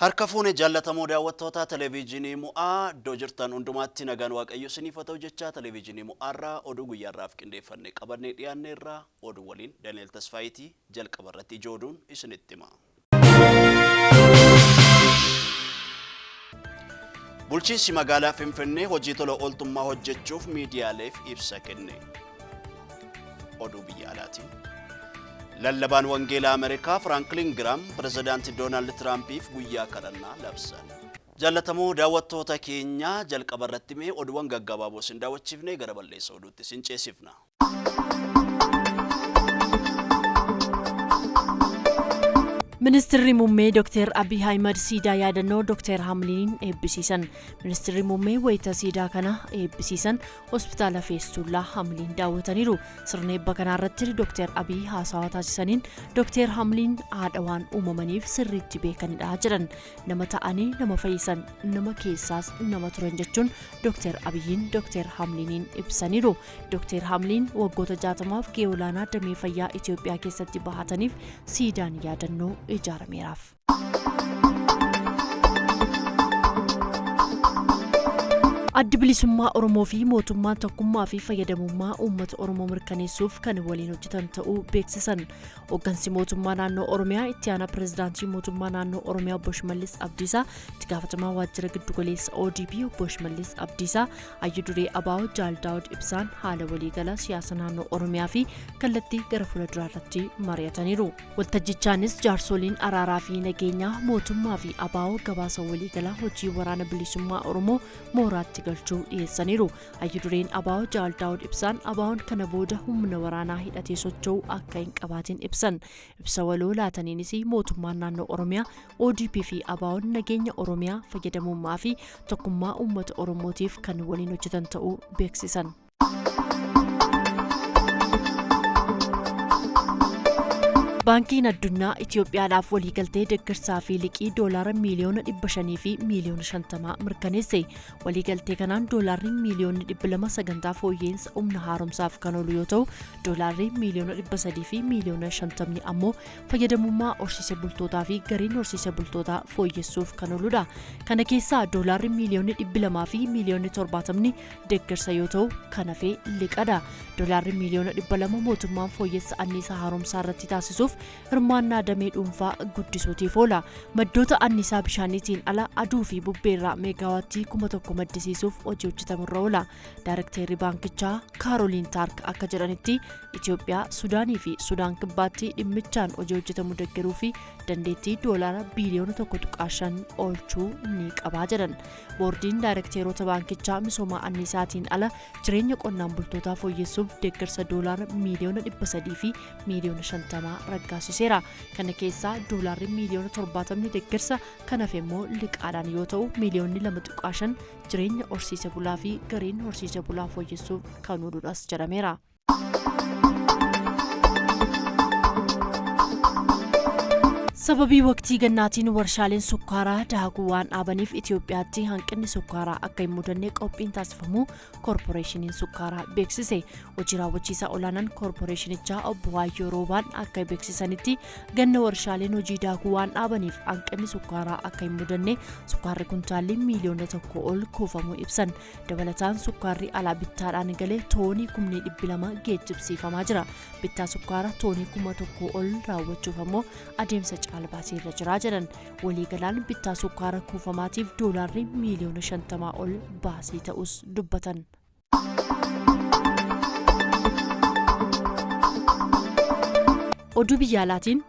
Harka fuune jaallatamoo daawwattoota televiizyinii mo'aa iddoo jirtan hundumaatti nagaan waaqayyo isiniif haa ta'u jecha televiizyinii mo'aarraa oduu guyyaarraaf qindeeffannee qabannee dhiyaanneerraa oduu waliin Daniel Tasfaayitii jalqaba irratti ijooduun isinitti hima. Bulchiinsi magaalaa Finfinnee hojii tola ooltummaa hojjechuuf miidiyaaleef ibsa kenne. Oduu biyya alaatiin. Lallabaan wangeelaa Ameerikaa Franklin Graham pirezidaantii Doonaald Tiraampiif guyyaa kadhannaa labsan. Jaallatamoo daawwattoota keenya jalqaba irratti mee oduuwwan gaggabaaboo isin daawwachiifnee gara balleessa oduutti isin ceesifna. Ministeerri muummee Dr. Abiy Ahmed siidaa yaadannoo Dr. Hamliin eebbisiisan. Ministeerri muummee wayita siidaa kana eebbisiisan hospitaala Feestullaa Hamliin daawwataniiru. Sirna eebba kanarratti Dr. Abiy haasawaa taasisaniin Dr. Hamliin haadha waan uumamaniif sirriitti beekanidha jedhan. Nama ta'anii nama fayyisan nama keessaas nama turan jechuun Dr. Abiyyiin Dr. Hamliiniin ibsaniiru. Dr. Hamliin waggoota 60maaf gahee olaanaa damee fayyaa Itoophiyaa keessatti bahataniif siidaan yaadannoo ijaarameeraaf. Addi bilisummaa Oromoo fi mootummaan tokkummaa fi fayyadamummaa uummata Oromoo mirkaneessuuf kan waliin hojjetan ta'uu beeksisan. Hooggansi mootummaa naannoo Oromiyaa itti aanaa pirezidaantii mootummaa naannoo Oromiyaa Obbo Shimallis Abdiisaa, itti gaafatamaa waajjira giddugaleessa ODP Obbo Shimallis Abdiisaa, Hayyuu Duree ABO Jaal Daawud Ibsaan haala waliigala siyaasa naannoo Oromiyaa fi kallattii gara fuulduraa irratti mari'ataniiru. Waltajjichaanis jaarsoliin araaraa fi nageenyaa mootummaa fi ABO gabaasa waliigalaa hojii waraana bilisummaa Oromoo mooraatti galchuu dhiyeessaniiru. Hayyuu Dureen ABO Jaal Daawud Ibsaan ABO'n kana booda humna waraanaa hidhatee socho'uu akka hin qabaatin ibsan. Ibsa waloo laataniinis mootummaan naannoo Oromiyaa ODP fi ABO'n nageenya Oromiyaa fayyadamummaa fi tokkummaa uummata Oromootiif kan waliin hojjetan ta'uu beeksisan. Baankiin addunyaa Itoophiyaadhaaf waliigaltee deeggarsaa fi liqii doolaara miliyoona 500 fi miliyoona 50 mirkaneesse. Waliigaltee kanaan doolaarri miliyoona 200 sagantaa fooyyeensa humna haaromsaaf kan oolu yoo ta'u, doolaarri miliyoona 300 fi miliyoona 50 ammoo fayyadamummaa horsiisee bultootaa fi gariin horsiisee bultootaa fooyyessuuf kan ooludha. Kana keessaa doolaarri miliyoona 200 fi miliyoona 70 deeggarsa yoo ta'u, kan hafe liqadha. Doolaarri miliyoona 200 mootummaan fooyyessa anniisaa haaromsaa irratti taasisuuf hirmaannaa damee dhuunfaa guddisuutiif oola. Maddoota anniisaa bishaaniitiin ala aduu fi bubbeerraa meegaawattii 1000 maddisiisuuf hojii hojjetamurra oola. Daayirekteerri baankichaa Kaaroliin Taark akka jedhanitti Itoophiyaa, Sudaanii fi Sudaan kibbaatti dhimmichaan hojii hojjetamu deeggaruu fi dandeettii doolaara biliyoona 1.5 oolchuu ni qabaa jedhan. Boordiin daayirekteerota baankichaa misooma anniisaatiin ala jireenya qonnaan bultootaa fooyyessuuf deeggarsa doolaara miliyoona 300 fi miliyoona 50 raggaasiseera. Kana keessaa doolaarri miliyoona 70 deeggarsa, kan hafe immoo liqaadhaan yoo ta'u, miliyoonni 2.5 jireenya horsiisee bulaa fi gariin horsiisee bulaa fooyyessuuf kan ooludhas jedhameera. Sababii waqtii gannaatiin warshaaleen sukkaaraa daakuu waan dhaabaniif Itoophiyaatti hanqinni sukkaaraa akka hin mudanne qophiin taasifamu koorporeeshiniin sukkaaraa beeksise. Hojii raawwachiisaa olaanaan koorporeeshinichaa Obbo Waayyoo Roobaan akka beeksisanitti ganna warshaaleen hojii daakuu waan dhaabaniif hanqinni sukkaaraa akka hin mudanne sukkaarri kuntaalli miliyoona 1 ol kuufamuu ibsan. Dabalataan sukkaarri alaa bittaadhaan galee toonii 200,000 geejjibsiifamaa jira. Bittaa sukkaaraa toonii 1,000 ol raawwachuuf ammoo adeemsa albaasii irra jira jedhan. Waliigalaan bittaa sukkaara kuufamaatiif doolaarri miliyoona 50 ol baasii ta'us dubbatan. Oduu biyya alaatiin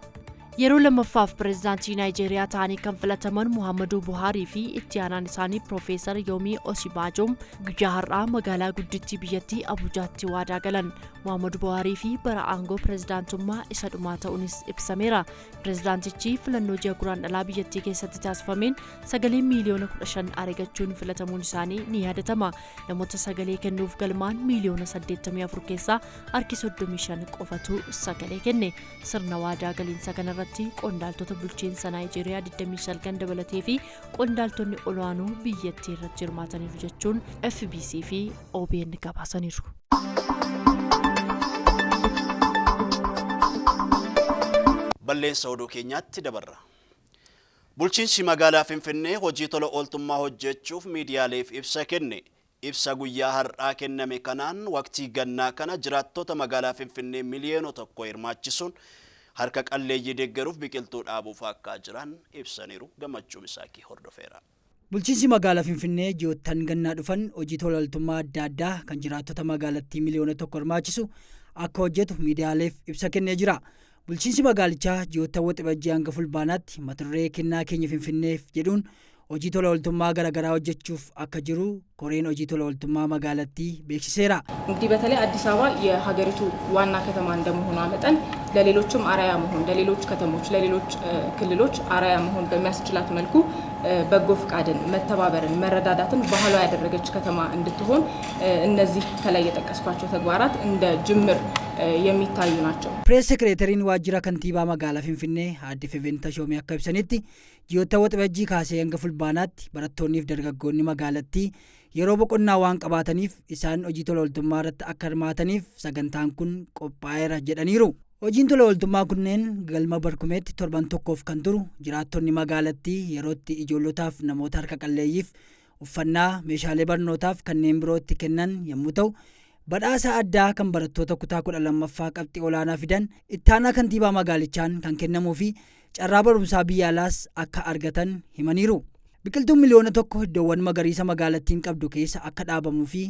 yeroo lammaffaaf pirezidaantii Naayijeeriyaa ta'anii kan filataman Muhammadu Buhaarii fi itti aanaan isaanii Piroofeesar Yoomii Osibaajoo guyyaa har'aa magaalaa guddittii biyyattii Abujaatti waadaa galan. Muhammadu Buhaarii fi bara aangoo pirezidaantummaa isa dhumaa ta'uunis ibsameera. Pirezidaantichi filannoo ji'a guraandhalaa biyyattii keessatti taasifameen sagalee miliyoona 15 argachuun filatamuun isaanii ni yaadatama. Namoota sagalee kennuuf galmaan miliyoona 84 keessaa harki 35 qofatu sagalee kenne. Sirna waadaa galiinsa kanarratti irratti qondaaltota bulchiinsa Naayijeeriyaa 29 dabalatee fi qondaaltonni olaanoo biyyattii irratti hirmaataniiru jechuun FBC fi OBN gabaasaniiru. Balleessa oduu keenyaatti dabarra. Bulchiinsi magaalaa Finfinnee hojii tola ooltummaa hojjechuuf miidiyaaleef ibsa kenne. Ibsa guyyaa har'aa kenname kanaan waqtii gannaa kana jiraattota magaalaa Finfinnee miliyoona tokko hirmaachisuun harka qalleeyyii deeggaruuf biqiltuu dhaabuuf akka jiran ibsaniiru. Gammachuu Misaakii hordofeera. Bulchiinsi magaalaa Finfinnee ji'oottan gannaa dhufan hojii tola ooltummaa adda addaa kan jiraattota magaalattii miliyoona tokko hirmaachisu akka hojjetu miidiyaaleef ibsa kennee jira. Bulchiinsi magaalichaa ji'oota waxabajjii hanga fulbaanaatti mata duree kennaa keenya Finfinneef jedhuun hojii tola ooltummaa garaagaraa hojjechuuf akka jiru koreen hojii tola ooltummaa magaalattii beeksiseera. እንግዲህ በተለይ አዲስ አበባ የሀገሪቱ ዋና ከተማ እንደመሆኗ መጠን ለሌሎችም አራያ መሆን ለሌሎች ከተሞች ለሌሎች ክልሎች አራያ መሆን በሚያስችላት መልኩ በጎ ፍቃድን መተባበርን መረዳዳትን ባህሏ ያደረገች ከተማ እንድትሆን እነዚህ ከላይ የጠቀስኳቸው ተግባራት እንደ ጅምር የሚታዩ ናቸው። ፕሬስ ሴክሬታሪን ዋጅራ ከንቲባ magaalaa Finfinnee Aadde Feventaa Shoomee akka ibsanitti ji'oota waxabajjii kaasee hanga fulbaanaatti barattoonniif dargaggoonni magaalattii yeroo boqonnaa waan qabaataniif isaan hojii tola ooltummaa irratti akka hirmaataniif sagantaan kun qophaa'eera jedhaniiru. Hojiin tola ooltummaa kunneen galma barkumeetti torban tokkoof kan turu jiraattonni magaalattii yerootti ijoollotaaf namoota harka qalleeyyiif uffannaa meeshaalee barnootaaf kanneen birootti kennan yommuu ta'u badhaasa addaa kan barattoota kutaa 12ffaa qabxii olaanaa fidan ittaanaa kantiibaa magaalichaan kan kennamuu fi carraa barumsaa biyya alaas akka argatan himaniiru. Biqiltuun miliyoona tokko iddoowwan magariisa magaalattiin qabdu keessa akka dhaabamuu fi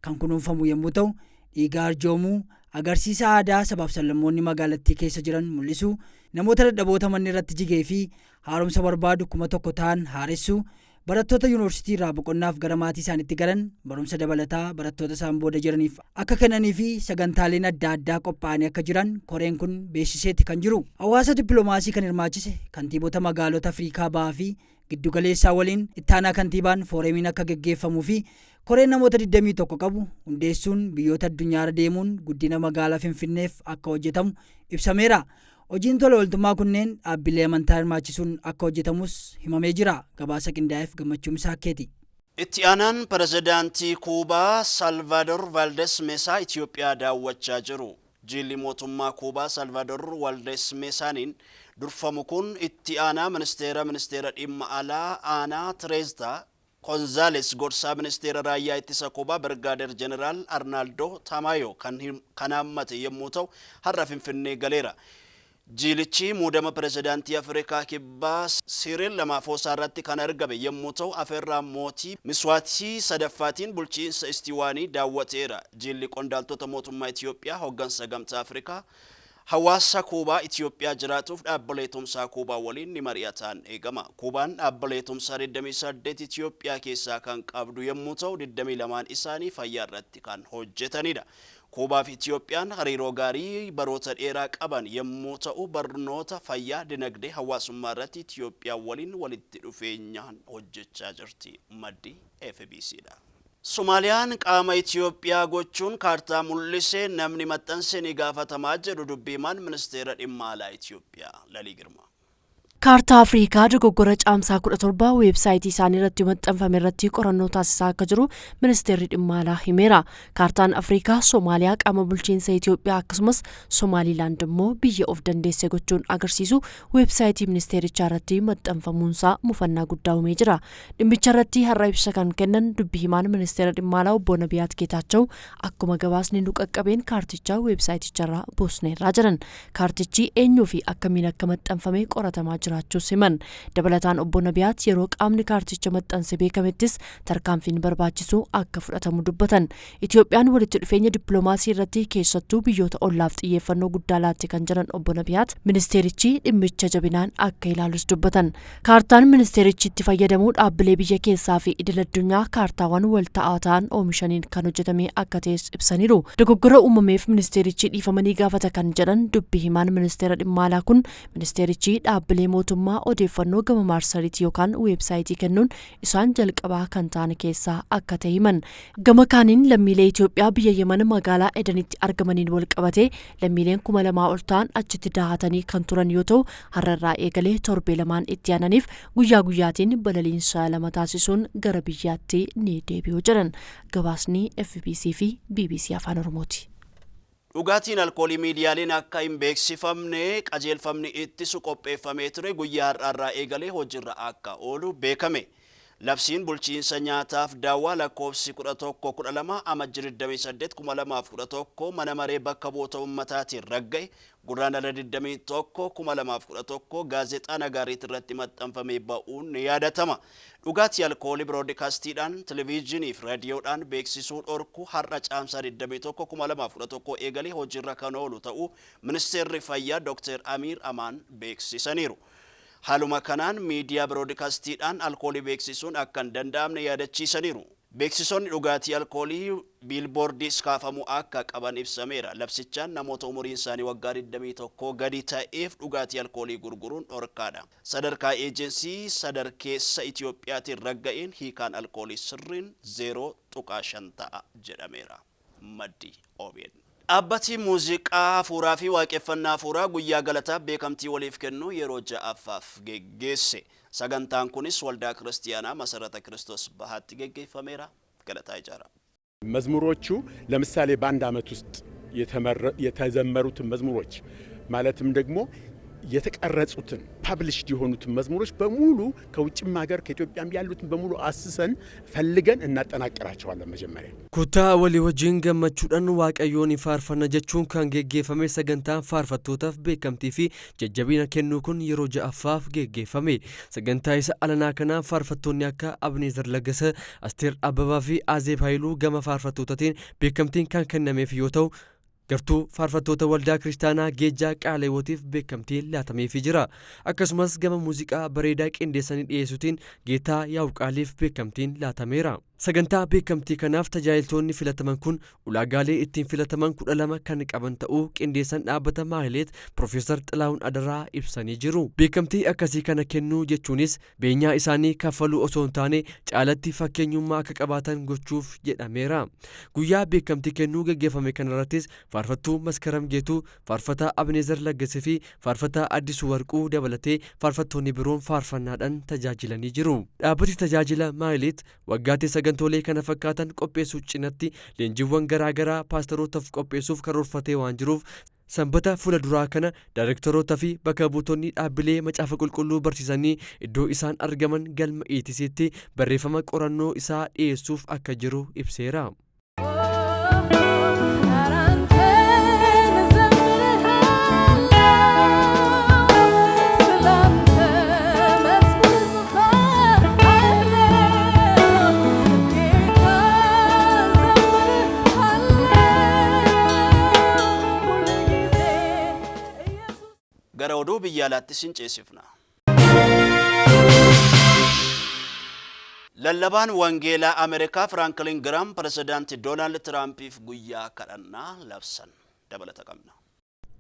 kan kunuunfamu yommuu ta'u dhiiga arjoomuu agarsiisa aadaa sabaaf sablammoonni magaalattii keessa jiran mul'isu namoota dadhaboota manni irratti jigee fi haaromsa barbaadu 1,000 ta'an haaressuu barattoota yuunivarsiitii irraa boqonnaaf gara maatii isaaniitti galan barumsa dabalataa barattoota isaan booda jiraniif akka kennanii fi sagantaaleen adda addaa qophaa'anii akka jiran koreen kun beeksiseetti kan jiru. Hawaasa dippiloomaasii kan hirmaachise kantiibota magaalota Afrikaa Bahaa fi giddugaleessaa waliin ittaanaa kantiibaan fooreemiin akka geggeeffamuu fi koreen namoota 21 qabu hundeessuun biyyoota addunyaarra deemuun guddina magaalaa Finfinneef akka hojjetamu ibsameera. Hojiin tola ooltummaa kunneen dhaabbilee amantaa hirmaachisuun akka hojjetamus himamee jira. Gabaasa qindaa'eef Gammachuu Misaakkeeti. Itti aanaan pirezidaantii Kuubaa Salvador Valdes Mesaa Itoophiyaa daawwachaa jiru. Jilli mootummaa Kuubaa Salvador Valdes Mesaaniin durfamu kun itti aanaa ministeera dhimma alaa aanaa Tireeztaa Konzaales gorsaa ministeera raayyaa ittisa Kuubaa Birgaadeer Jeneraal Arnaaldo Tamayo kan hammate yommuu ta'u har'a Finfinnee galeera. Jilichi muudama pirezidaantii Afrikaa Kibbaa Siriil Ramaphosa irratti kan argame yommuu ta'u afeerraa mootii Miswaatii sadaffaatiin bulchiinsa istiwaanii daawwateera. Jilli qondaaltota mootummaa Itoophiyaa hoggansa gamtaa Afrikaa hawaasa Kuubaa Itoophiyaa jiraatuuf dhaabbilee tumsaa Kuubaa waliin ni mari'atan eegama. Kuubaan dhaabbilee tumsaa 28 Itoophiyaa keessaa kan qabdu yommuu ta'u 22 isaanii fayyaa irratti kan hojjetanidha. Kuubaa fi Itoophiyaan hariiroo gaarii baroota dheeraa qaban yommuu ta'u barnoota fayyaa dinagdee hawaasummaa irratti Itoophiyaa waliin walitti dhufeenyaan hojjechaa jirti. Maddi FBCdha. Somaaliyaan qaama Itoophiyaa gochuun kaartaa mul'isee namni maxxanse ni gaafatamaa jedhu dubbiimaan ministeera dhimma alaa Itoophiyaa Lalii Girmaa. Kaartaa Afrikaa dogoggora caamsaa 17 weebsaayitii isaanii irratti maxxanfame irratti qorannoo taasisaa akka jiru ministeerri dhimma alaa himeera. Kaartaan Afrikaa Somaaliyaa qaama bulchiinsa Itoophiyaa akkasumas Somaalilaand immoo biyya of dandeesse gochuun agarsiisu weebsaayitii ministeerichaa irratti maxxanfamuunsaa mufannaa guddaa uumee jira. Dhimmicha irratti har'a ibsa kan kennan dubbi himaan ministeera dhimma alaa obbo Nabiyaat Geetaachoo akkuma gabaasni nu qaqqabeen kaartichaa weebsaayiticharraa buusneerraa jiran. Kaartichi eenyuu fi akkamiin akka maxxanfame qoratamaa jira. Siman dabalataan obbo Nabiyaat yeroo qaamni kaarticha maxxanse beekamettis tarkaanfiin barbaachisu akka fudhatamu dubbatan. Itoophiyaan walitti dhufeenya dippiloomaasii irratti keessattuu biyyoota ollaaf xiyyeeffannoo guddaa laatti kan jiran obbo Nabiyaat ministeerichi dhimmicha jabinaan akka ilaalus dubbatan. Kaartaan ministeerichi itti fayyadamuu dhaabbilee biyya keessaa fi idil addunyaa kaartaawwan wal ta'aa ta'an oomishaniin kan hojjetame akka ta'es ibsaniiru. Dogoggora uumameef ministeerichi dhiifamanii gaafata kan jedhan dubbi himaan ministeera dhimma alaa kun ministeerichi dhaabbilee mootummaa odeeffannoo gama marsariitii yookaan weebsaayitii kennuun isaan jalqabaa kan ta'an keessaa akka ta'e himan. Gama kaaniin lammiilee Itoophiyaa biyya Yemen magaalaa Edenitti argamaniin wal qabatee lammiileen 2,000 ol ta'an achitti dahatanii kan turan yoo ta'u har'arraa eegalee torbee lamaan itti aananiif guyyaa guyyaatiin balaliinsa lama taasisuun gara biyyaatti ni deebi'u jedhan. Gabaasni FBC fi BBC Afaan Oromooti. Dhugaatiin alkoolii miidiyaaleen akka hin beeksifamne qajeelfamni ittisu qopheeffamee ture guyyaa har'aarraa eegalee hojiirra akka oolu beekame. Labsiin bulchiinsa nyaataaf daawwaa lakkoofsi 1112 amajjii 28/2011 mana maree bakka bu'oota ummataatiin ragga'e guraandhala 21/2011 gaazexaa Nagaariit irratti maxxanfamee ba'uun ni yaadatama. Dhugaatii alkoolii biroodkaastiidhaan televiizyinii fi raadiyoodhaan beeksisuu dhorku har'a caamsaa 21/2011 eegalee hojiirra kan oolu ta'uu ministeerri fayyaa Dr. Amiir Amaan beeksisaniiru. Haaluma kanaan miidiyaa biroodkaastiidhaan alkoolii beeksisuun akka hin danda'amne yaadachiisaniiru. Beeksisoonni dhugaatii alkoolii biilboordiis kaafamuu akka qaban ibsameera. Labsichaan namoota umuriin isaanii waggaa 21 gadi ta'eef dhugaatii alkoolii gurguruun dhorkaadha. Sadarkaa eejensii sadarkeessa Itiyoophiyaatiin ragga'een hiikaan alkoolii sirriin 0.5 ta'a jedhameera. Maddi OBN. Dhaabbati muuziqaa hafuuraa fi waaqeffannaa hafuuraa guyyaa galataa beekamtii waliif kennu yeroo ja'affaaf geggeesse. Sagantaan kunis waldaa ክርስቲያና መሰረተ ክርስቶስ ባሃtti geggeeffameera. ገለታ ይጃራ መዝሙሮቹ ለምሳሌ በአንድ አመት ውስጥ የተዘመሩት መዝሙሮች ማለትም ደግሞ የተቀረጹትን ፐብሊሽድ የሆኑት መዝሙሮች በሙሉ ከውጭም ሀገር ከኢትዮጵያም ያሉትን በሙሉ አስሰን ፈልገን እናጠናቅራቸዋለን። መጀመሪያ ኩታ ወሊ ወጂን ገመቹዳን ዋቀዮን ይፋርፈነ ጀቹን ካን ጌጌፈሜ ሰገንታን ፋርፈቶታፍ ቤከምቲ ፊ ጀጀቢና ከኑኩን የሮጃ አፋፍ ጌጌፈሜ ሰገንታይስ አለና ከና ፋርፈቶን ያካ አብኔዘር ለገሰ አስቴር አበባ ፊ አዜብ ኃይሉ ገመ ፋርፈቶታቴን ቤከምቲን ካን ከነሜ ፊዮተው Gartuu faarfattoota waldaa kiristaanaa geejjaa qaaleewwatiif beekamtii laatamee fi jira. Akkasumas gama muuziqaa bareedaa qindeessanii dhiyeessuutiin geetaa yaa'uqaaliif beekamtiin laatameera. Sagantaa beekamtii kanaaf tajaajiltoonni filataman kun ulaagaalee ittiin filataman 12 kan qaban ta'uu qindeessan dhaabbata Maahileet Profeesar Xilaawun Adaraa ibsanii jiru. Beekamtii akkasii kana kennuu jechuunis beenyaa isaanii kaffaluu osoo hin taane caalatti fakkeenyummaa akka qabaatan gochuuf jedhameera. Guyyaa beekamtii kennuu gaggeeffame kanarrattis faarfattuu Maskaram Geetuu, faarfataa Abneezer Laggasee fi faarfataa Addisuu Warquu dabalatee faarfattoonni biroon faarfannaadhaan tajaajilanii jiru. Dhaabbati tajaajila Maahileet waggaatti sagantolee kana fakkaatan qopheessuu cinatti leenjiiwwan garaagaraa paasterootaaf qopheessuuf karoorfatee waan jiruuf sanbata fuula duraa kana daayirektoroota fi bakka buutonni dhaabbilee macaafa qulqulluu barsiisanii iddoo isaan argaman galma ETC'tti barreeffama qorannoo isaa dhiyeessuuf akka jiru ibseera. gara oduu biyyaalaatti sinceessifna. Lallabaan wangeelaa Ameerikaa Franklin Graham pirezidaantii Doonaald Tiraampiif guyyaa kadhannaa labsan dabalata qabna.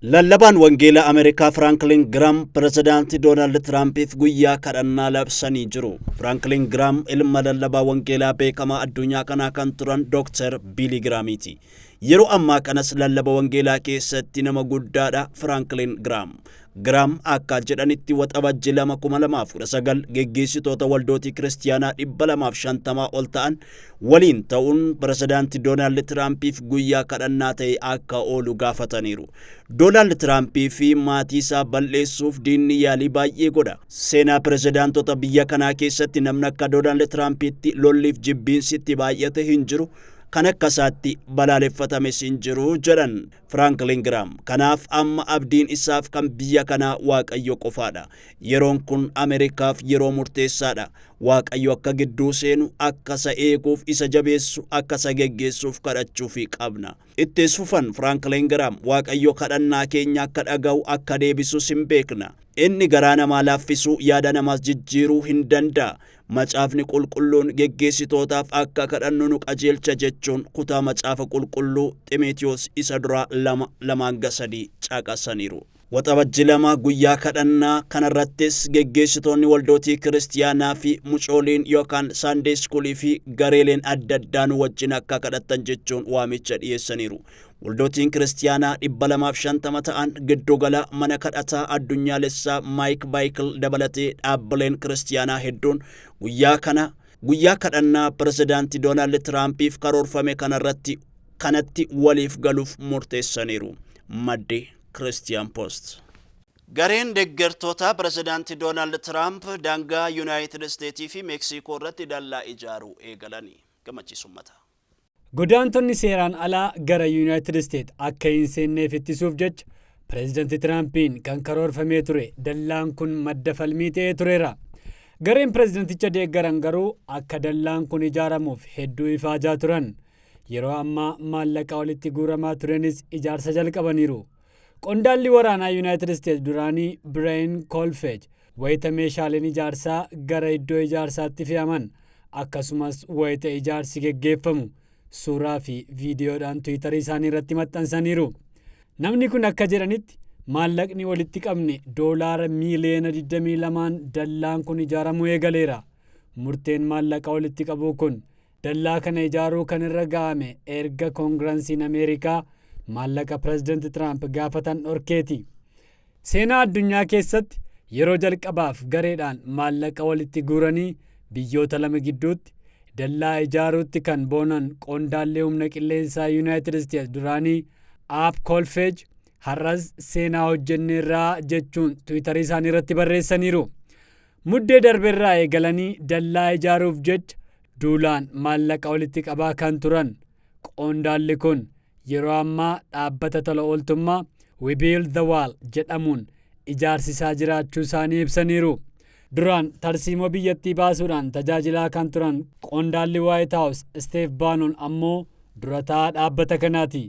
Lallabaan wangeelaa Ameerikaa Franklin Graham pirezidaantii Doonaald Tiraampiif guyyaa kadhannaa labsanii jiru. Franklin Graham ilma lallabaa wangeelaa beekamaa addunyaa kanaa kan turan Dr. Billy Grahamiiti. Yeroo ammaa kanas lallaba wangeelaa keessatti nama guddaadha Franklin Graham. Graham akka jedhanitti waxabajji 2019 geggeessitoota waldootii kiristiyaanaa 250 ol ta'an waliin ta'uun pirezidaantii Doonaald Tiraampiif guyyaa kadhannaa ta'e akka oolu gaafataniiru. Doonaald Tiraampi fi maatii isaa balleessuuf diinni yaalii baay'ee godha. Seenaa pirezidaantota biyya kanaa keessatti namni akka Doonaald Tiraampitti lolliif jibbiinsitti baay'ate hin jiru. Kan akkasaatti balaaleffatame hin jiru jedhan Franklin Graham. Kanaaf amma abdiin isaaf kan biyya kanaa Waaqayyo qofaadha. Yeroon kun Ameerikaaf yeroo murteessaadha. Waaqayyo akka gidduu seenu, akka isa eeguuf, isa jabeessu, akka isa geggeessuuf kadhachuuf qabna. Itti fufan Franklin Graham Waaqayyo kadhannaa keenya akka dhaga'u, akka deebisus hin beekna. Inni garaa namaa laaffisuu, yaada namaas jijjiiruu hin danda'a. Macaafni qulqulluun geggeessitootaaf akka kadhannu nu qajeelcha jechuun kutaa macaafa qulqulluu Ximeetiyoos isa duraa 2:3 caqasaniiru. Waxabajji lama guyyaa kadhannaa kanarrattis geggeessitoonni waldootii kiristiyaanaa fi mucooliin yookaan Sunday School fi gareeleen adda addaan wajjin akka kadhatan jechuun waamicha dhiyeessaniiru. Waldootiin kiristiyaanaa 250 ta'an giddugala mana kadhataa addunyaalessaa Maayik Baayikil dabalatee dhaabbileen kiristiyaanaa hedduun guyyaa kadhannaa pirezidaantii Doonaald Tiraampiif karoorfame kanatti waliif galuuf murteessaniiru. Maddi Christian Post. Gareen deeggartoota pirezidaantii Doonaald Tiraamp daangaa Yuunaayitid Isteetii fi Meeksikoo irratti dallaa ijaaruu eegalanii gammachiisummata. Godaantonni seeraan alaa gara Yuunaayitid Isteet akka hin seenneef ittisuuf jecha pirezidaantii Tiraampiin kan karoorfamee ture dallaan kun madda falmii ta'ee tureera. Gareen pirezidaanticha deeggaran garuu akka dallaan kun ijaaramuuf hedduu ifaajaa turan. Yeroo ammaa maallaqa walitti guuramaa turanis ijaarsa jalqabaniiru. Qondaalli waraanaa Yuunaayitid Isteets duraanii Brian Colfage wayita meeshaaleen ijaarsaa gara iddoo ijaarsaatti fe'aman akkasumas wayita ijaarsi geggeeffamu suuraa fi viidiyoodhaan Tiwiitarii isaanii irratti maxxansaniiru. Namni kun akka jedhanitti maallaqni walitti qabne doolaara miiliyoona 22 dallaan kun ijaaramuu eegaleera. Murteen maallaqa walitti qabuu kun dallaa kana ijaaruu kan irra ga'ame erga koongireensiin Ameerikaa maallaqa pirezidaantii Tiraamp gaafatan dhorkeeti. Seenaa addunyaa keessatti yeroo jalqabaaf gareedhaan maallaqa walitti guuranii biyyoota lama gidduutti dallaa ijaaruutti kan boonan qondaallee humna qilleensaa Yuunaayitid Isteets duraanii Colfage har'as seenaa hojjenneerraa jechuun Tiwiitarii isaanii irratti barreessaniiru. Muddee darbeerraa eegalanii dallaa ijaaruuf jecha duulaan maallaqa walitti qabaa kan turan qondaalli kun yeroo ammaa dhaabbata tola ooltummaa We Build the Wall jedhamuun ijaarsisaa jiraachuu isaanii ibsaniiru. Duraan tarsiimoo biyyattii baasuudhaan tajaajilaa kan turan qondaalli White House Steve Bannon ammoo durataa dhaabbata kanaati.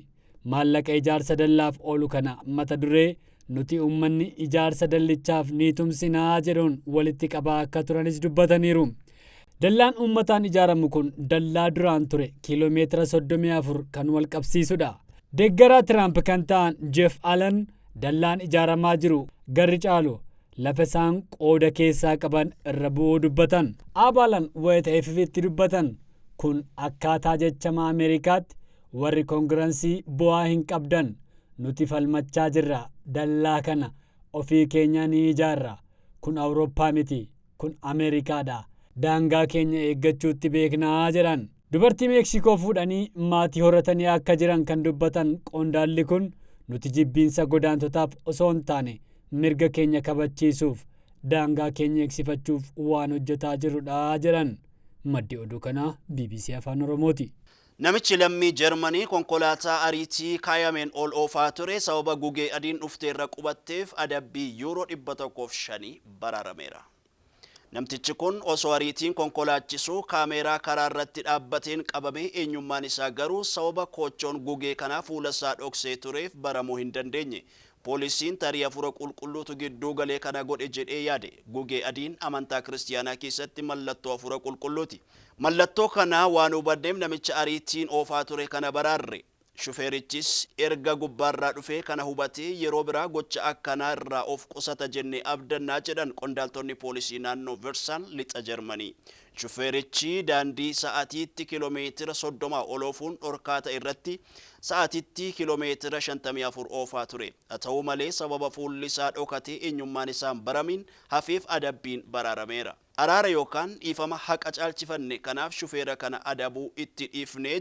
Maallaqa ijaarsa dallaaf oolu kana mata duree nuti uummanni ijaarsa dallichaaf ni tumsinaa jedhuun walitti qabaa akka turanis dubbataniiru. Dallaan uummataan ijaaramu kun dallaa duraan ture kiiloomeetira 34 kan wal qabsiisudha. Deeggaraa Tiraamp kan ta'an Jeff Allen dallaan ijaaramaa jiru garri caalu lafa isaan qooda keessaa qaban irra bu'uu dubbatan. Allen wayita FF'tti dubbatan kun akkaataa jechamaa Ameerikaatti warri koongirensii bu'aa hin qabdan nuti falmachaa jirra dallaa kana ofii keenya ni ijaarra kun Awurooppaa miti kun Ameerikaadha. Daangaa keenya eeggachuutti beeknaa jedhan. Dubartii Meeksikoo fuudhanii maatii horatanii akka jiran kan dubbatan qondaalli kun nuti jibbiinsa godaantotaaf osoo hin taane mirga keenya kabachiisuuf daangaa keenya eegsifachuuf waan hojjetaa jirrudha jedhan. Maddi oduu kanaa BBC Afaan Oromooti. Namichi lammii Jarmanii konkolaataa ariitii kaayameen ol oofaa ture sababa gugee adiin dhufteerra qubatteef adabbii yuuroo 105 baraarameera. Namtichi kun osoo ariitiin konkolaachisuu kaameeraa karaa irratti dhaabbateen qabame eenyummaan isaa garuu sababa koochoon gugee kanaa fuula isaa dhoksee tureef baramuu hin dandeenye. Poolisiin tarii hafuura qulqulluutu gidduu galee kana godhe jedhee yaade. Gugee adiin amantaa kiristiyaanaa keessatti mallattoo hafuura qulqulluuti. Mallattoo kana waan hubanneef namicha ariitiin oofaa ture kana baraarre. Shufeerichis erga gubbaarraa dhufee kana hubatee yeroo biraa gocha akkanaa irraa of qusata jennee abdannaa jedhan qondaaltonni poolisii naannoo Versaan lixa Jarmanii. Shufeerichi daandii sa'aatiitti kiiloomeetira 30 ol oofuun dhorkaata irratti sa'aatiitti kiiloomeetira 54 oofaa ture. Haa ta'u malee sababa fuulli isaa dhokatee eenyummaan isaan baramin hafeef adabbiin baraarameera. Araara yookaan dhiifama haqa caalchifanne kanaaf shufeera kana adabuu itti dhiifnee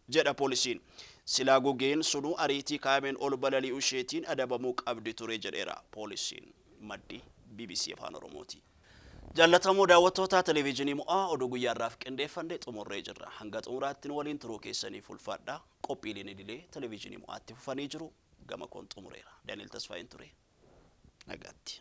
jedha poolisiin. Silaa gugeen sunu ariitii kaayameen ol balali'uu isheetiin adabamuu qabdi ture jedheera poolisiin. Maddi BBC Afaan Oromooti. Jaallatamoo daawwattoota televezyiinii mo'aa oduu guyyaarraaf qindeeffannee xumurree jirra. Hanga xumuraatti waliin turuu keessaniif ulfaadhaa. Qophiileen idilee televezyiinii mo'aatti fufanii jiru. Gama koon xumureera. Daani'el Tasfaayin ture. Nagaatti.